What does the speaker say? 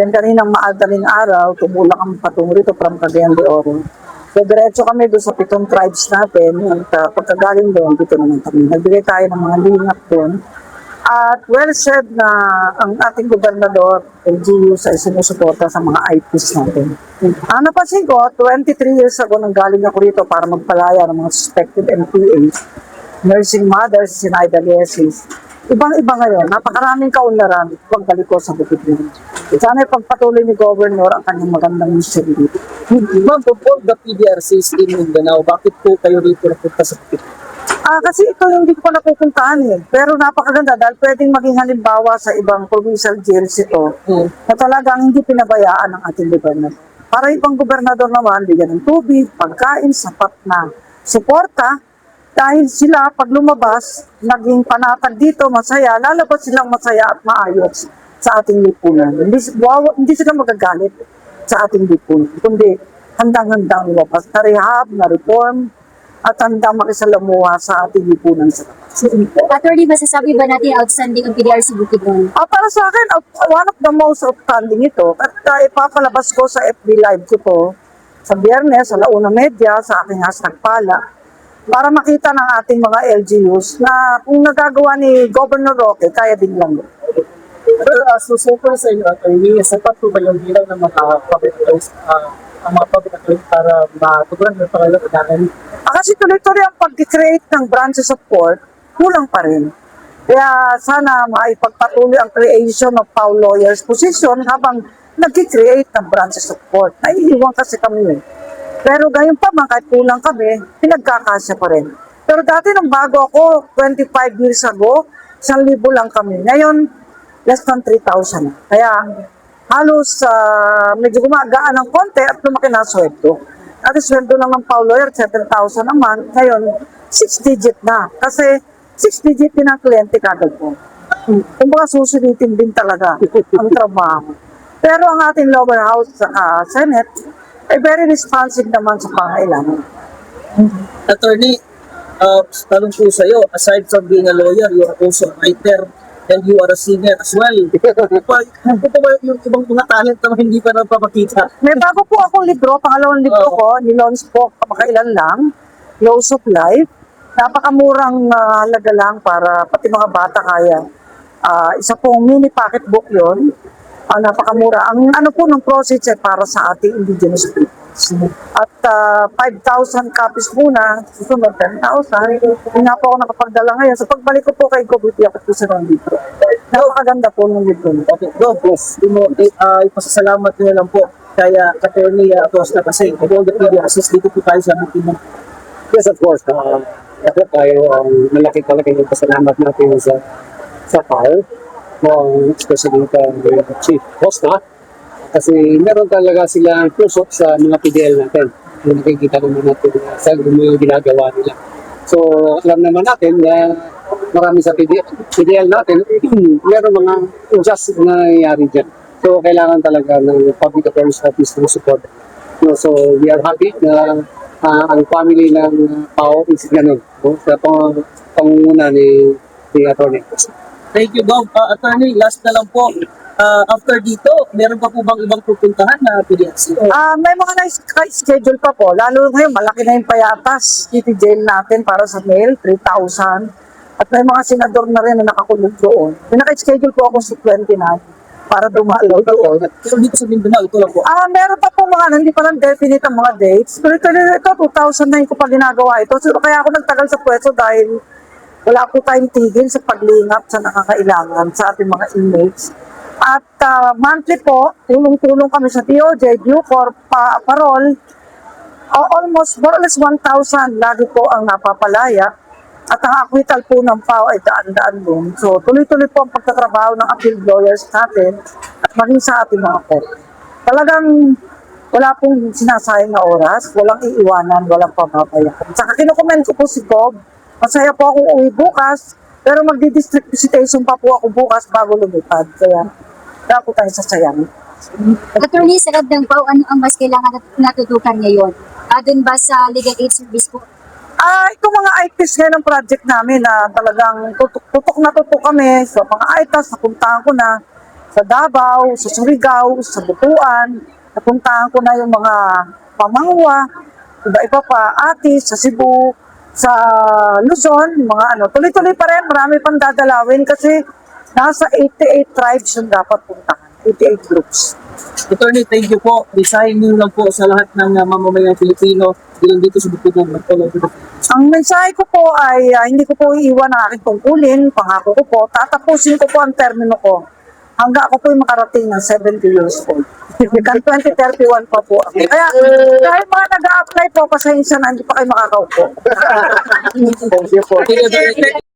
Then kaninang maadaling araw, tumulak kami patungo rito from Cagayan de Oro. So diretso kami doon sa 7 tribes natin. At pagkagaling doon, dito naman kami. Nagbigay tayo ng mga lingap doon. At well said na ang ating gobernador, LGU, sa sinusuporta sa mga IPs natin. Ang napansin ko, 23 years ago nang galing ako rito para magpalaya ng mga suspected NPAs, nursing mothers, Sinaida Lesis. Ibang-iba ngayon, napakaraming kaunlaran pagbalik ko sa Bukidnon. Sana ipagpatuloy ni Governor ang kanyang magandang mission dito. Ma'am, of all the PDRCs in Mindanao, bakit po kayo rito napunta sa Bukidnon? Kasi ito yung hindi ko pa napupuntahan eh. Pero napakaganda dahil pwedeng maging halimbawa sa ibang provincial jails ito na talagang hindi pinabayaan ng ating gobernador. Para ibang gobernador naman, bigyan ng tubig, pagkain, sapat na suporta. Dahil sila, pag lumabas, naging panatag dito, masaya, lalabas silang masaya at maayos sa ating lipunan. Hindi sila magagalit sa ating lipunan, kundi handang-handang lumabas na rehab, na reform, at handang makisalamuha sa ating lipunan sa labas. Attorney, masasabi ba natin outstanding ang PDRC Bukidnon? Para sa akin, one of the most outstanding ito, at ipapalabas ko sa FB Live ko to sa Biyernes, sa Launa Media, sa aking #pala, para makita ng ating mga LGUs na kung nagagawa ni Governor Roque, kaya din lang. Pero so far sa inyo, attorney, sapat po ba yung bilang ng mga public authorities para matugunan yung pangalaman? Kasi tuloy-tuloy ang pag-create ng branches of court, kulang pa rin. Kaya sana maipagpatuloy ang creation of PAW lawyers position habang nag-create ng branches of court. Naiiwan kasi kami eh. Pero gayon pa man, kahit kulang kami, pinagkakasya pa rin. Pero dati nung bago ako, 25 years ago, 1,000 lang kami. Ngayon, less than 3,000 na. Kaya halos medyo gumagaan ng konti at lumaki na sweldo. At sweldo lang ng PAW lawyer, 7,000 naman. Ngayon, 6 digit na. Kasi 6 digit din ang kliyente kagad po. Kung baka susulitin din talaga ang trabaho. Pero ang ating lower house sa Senate, ay very responsive naman sa pangailangan. Attorney, tanong po sa'yo, aside from being a lawyer, you are also a writer and you are a singer as well. Ano ba yung ibang mga talent na hindi pa napapakita? May bago po akong libro, pangalawang libro ko, nilaunch po kamakailan lang, Laws of Life. Napakamurang halaga lang para pati mga bata kaya. Isa pong mini pocket book yon. Napakamura. Ang ano po ng proceeds ay para sa ating indigenous peoples. At 5,000 copies muna, susunod 10,000. Hindi na po ako nakapagdala ngayon. So pagbalik ko po kay Gobiti, ako po sa libro. Napakaganda po ng libro. Okay, go, please. Ipasasalamat nyo lang po kaya Attorney Acosta kasi of all the PDRCs dito po tayo sa Bukidnon. Yes, of course. Dapat tayo malaki talaga yung pasalamat natin sa PAW, especially kay Chief Costa, kasi meron talaga silang puso sa mga PDL natin. Yung nakikita naman natin sa mga ginagawa nila. So, alam naman natin na marami sa PDL natin, meron mga unjust na nangyayari dyan. So, kailangan talaga ng Public Affairs Office ng support. So, we are happy na ang family ng PAW is ganun. Sa pangunguna ni Atty. Thank you, Gov. Attorney, last na lang po. After dito, meron pa po bang ibang pupuntahan na PDRC? May mga na-schedule pa po. Lalo ngayon, malaki na yung payatas. City jail natin para sa mail, 3,000. At may mga senador na rin na nakakulong doon. May naka-schedule po ako sa 29 para dumalaw doon. So dito sa Mindanao, ito lang po. Meron pa po mga, hindi pa lang definite ang mga dates. Pero ito, 2009 ko pa ginagawa ito. So, kaya ako nagtagal sa pwesto dahil wala po tayong tigil sa paglingap sa nakakailangan sa ating mga inmates. At monthly po, tulong-tulong kami sa DOJ, Bucor, Parol, almost more or less 1,000 lagi po ang napapalaya. At ang acquittal po ng PAW ay daan-daan din. So tuloy-tuloy po ang pagtatrabaho ng appeal lawyers natin at maging sa ating mga court. Talagang wala pong sinasayang na oras, walang iiwanan, walang papapayakan. Saka kinukomment ko po si Bob, masaya po akong uwi bukas, pero magdi-district visitation pa po ako bukas bago lumipad. Kaya wala po tayo sasayang. Attorney, sa loob ng PAW, ano ang mas kailangan natutukan ngayon? Doon ba sa legal aid service po? Itong mga ITs ngayon ng project namin na talagang tutok na tutok kami. So mga ITAS, napuntahan ko na. sa Davao, sa Surigao, sa Butuan. Napuntahan ko na yung mga pamangwa, iba-iba pa, Atis, sa Cebu, sa Luzon, mga ano. Tuloy-tuloy pa rin, marami pang dadalawin kasi nasa 88 tribes yung dapat puntahan, 88 groups. Attorney, thank you po. Design niyo lang po sa lahat ng mamamayang Pilipino dito dito sa Bukidnon, all over the Philippines. Ang mensahe ko po ay hindi ko po iiwan ang aking tungkulin, pangako ko po, tatapusin ko po ang termino ko hanggang ako po yung makarating ng 70 years old. Hanggang 2031 pa po ako. Kaya kahit mga nag-a-apply po, pasensya na hindi pa kayo makakaupo. Thank you po. Thank you,